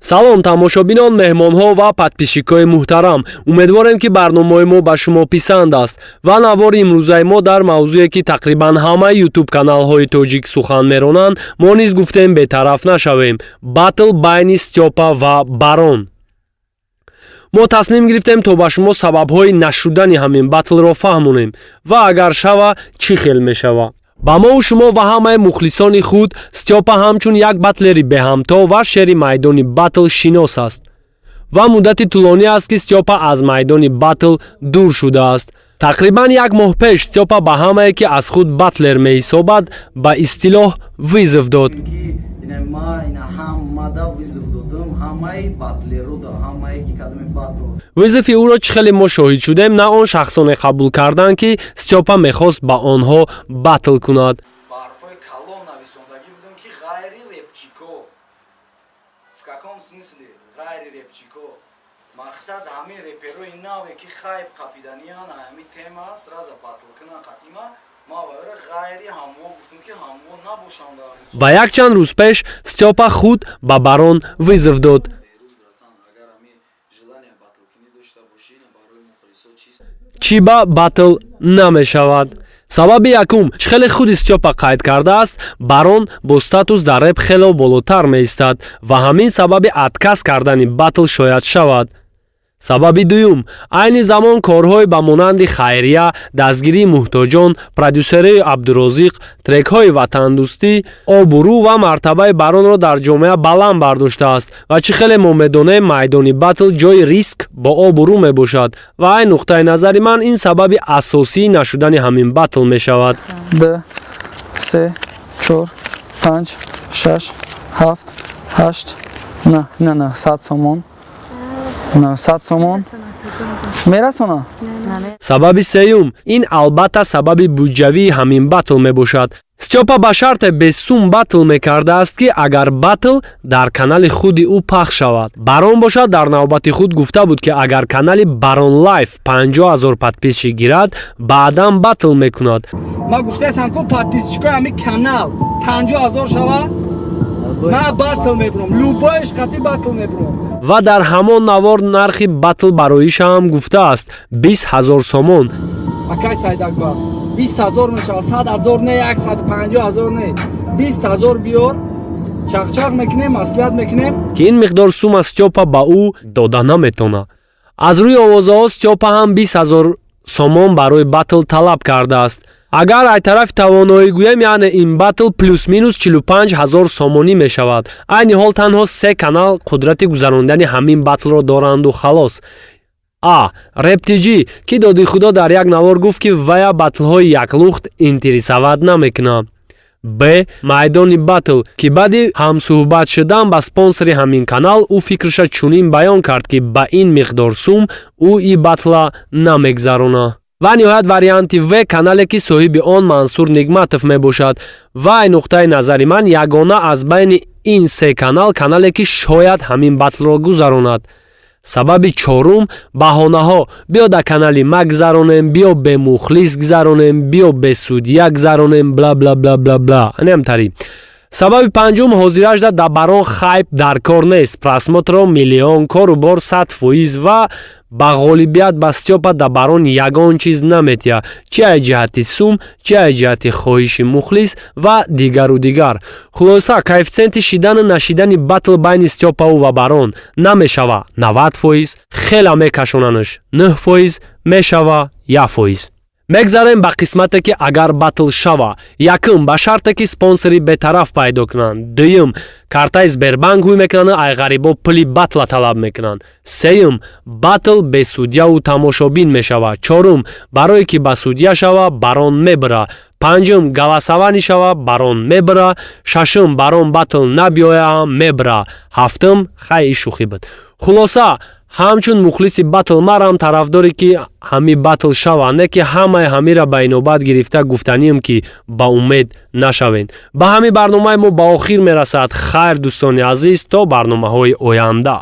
салом тамошобинон, меҳмонҳо ва подписчикои муҳтарам, умедворем ки барномаи мо ба шумо писанд аст ва навори имрӯзаи мо дар мавзӯе ки тақрибан ҳамаи ютуб каналҳои тоҷик сухан меронанд, мо низ гуфтем бетараф нашавем. Батл байни Стёпа ва Барон. мо тасмим гирифтем то ба шумо сабабҳои нашудани ҳамин батлро фаҳмонем ва агар шава чӣ хел мешава. ба мову шумо ва ҳамаи мухлисони худ Стёпа ҳамчун як батлери беҳамто ва шери майдони батл шинос аст ва муддати тӯлонӣ аст ки Стёпа аз майдони батл дур шудааст. Тақрибан як моҳ пеш Стёпа ба ҳамае ки аз худ батлер меҳисобад ба истилоҳ визов дод. визофи ӯро чӣ хеле мо шоҳид шудем, на он шахсоне қабул карданд ки Стёпа мехост ба онҳо батл кунад. мақсад ҳамин реперои наве ки хайб қапиданиян ҳами тема сраза батл кунан қатима ма ваёра ғайри ҳамо гуфтум ки ҳамо набошанда. ва якчанд рӯз пеш Стёпа худ ба Барон визов дод. чӣ ба батл намешавад? сабаби якум, чӣ хеле худи Стёпа қайд кардааст, Барон бо статус дар реп хело болотар меистад ва ҳамин сабаби адкас кардани батл шояд шавад. сабаби дуюм, айни замон корҳои ба монанди хайрия, дастгирии муҳтоҷон, продюсерии Абдурозиқ, трекҳои ватандӯстӣ, обурӯ ва мартабаи Баронро дар ҷомеа баланд бардоштааст ва чӣ хеле мо медонем майдони батл ҷои риск бо обурӯ мебошад ва айн нуқтаи назари ман ин сабаби асосии нашудани ҳамин батл мешавад. 2, 3, 4, 5, 6, 7, 8 на 100 сомон. 100 сомон мерасона. сабаби сеюм, ин албатта сабаби буҷавии ҳамин батл мебошад. Стёпа ба шарте бесум батл мекардааст ки агар батл дар канали худи ӯ пахш шавад. Барон бошад дар навбати худ гуфта буд ки агар канали Барон Лайф 50 000 подписчик гирад, баъдан батл мекунад. ма гуфтаам ко подписчикои ҳамин канал 50 000 шава, ма батл мебурам, любоиш қати батл мебурам. ва дар ҳамон навор нархи батл бароишам гуфтааст 20 000 сомон. акай сайдакба 20 000 мешава, 100 000 не, 150 000 не, 20 000 биёр, чақчақ мекунем, маслиҳат мекунем ки ин миқдор сума Стёпа ба ӯ дода наметона. аз рӯи овозаҳо Стёпа ҳам 20 000 сомон барои батл талаб кардааст. агар ай тарафи тавоноӣ гӯям, яъне ин батл плюс минус 45 000 сомонӣ мешавад. айни ҳол танҳо 3 канал қудрати гузарондани ҳамин батлро доранду халос. а. рептиҷӣ ки доди худо дар як навор гуфт ки вая батлҳои яклухт интересават намекунад. б. майдони батл ки баъди ҳамсӯҳбат шудан ба спонсори ҳамин канал ӯ фикрша чунин баён кард ки ба ин миқдор сум ӯ и батла намегзарона. ва ниҳоят варианти В, канале ки соҳиби он Мансур Нигматов мебошад. ва ай нуқтаи назари ман ягона аз байни ин се канал канале ки шояд ҳамин батлро гузаронад. сабаби чорум, баҳонаҳо. биё да канали ма гузаронем, биё бе мухлис гузаронем, биё бе судя гузаронем, бла бла бла бла бла. Немтари. сабаби панҷум, ҳозиражда да Барон хайп дар кор нест. просмотро миллион, кору бор 100% ва ба ғолибият ба Стёпа да Барон ягон чиз наметия, чи аз ҷиҳати сум, чи аз ҷиҳати хоҳиши мухлис ва дигару дигар. хулоса коэффициенти шидану нашидани батл байни Стёпаву ва Барон намешава 90%, хела мекашонанаш 9%, мешава 1%. мегзарем ба қисмате ки агар батл шава. якум, ба шарте ки спонсори бетараф пайдо кунанд. дуюм, картаи Сбербанк ҳуй мекунанд, ай ғарибо пули батла талаб мекунанд. сеюм, батл бе судяу тамошобин мешава. чорум, барое ки ба судя шава, Барон мебира. панҷум, галасавани шава, Барон мебира. шашум, Барон батл набиёя, мебира. ҳафтум, хай шӯхӣ буд. хулоса ҳамчун мухлиси батл марам тарафдоре ки ҳами батл шава, не ки ҳамаи ҳамира ба инобат гирифта гуфтанием ки ба умед нашавен. ба ҳами барномаи мо ба охир мерасад. хайр дӯстони азиз, то барномаҳои оянда.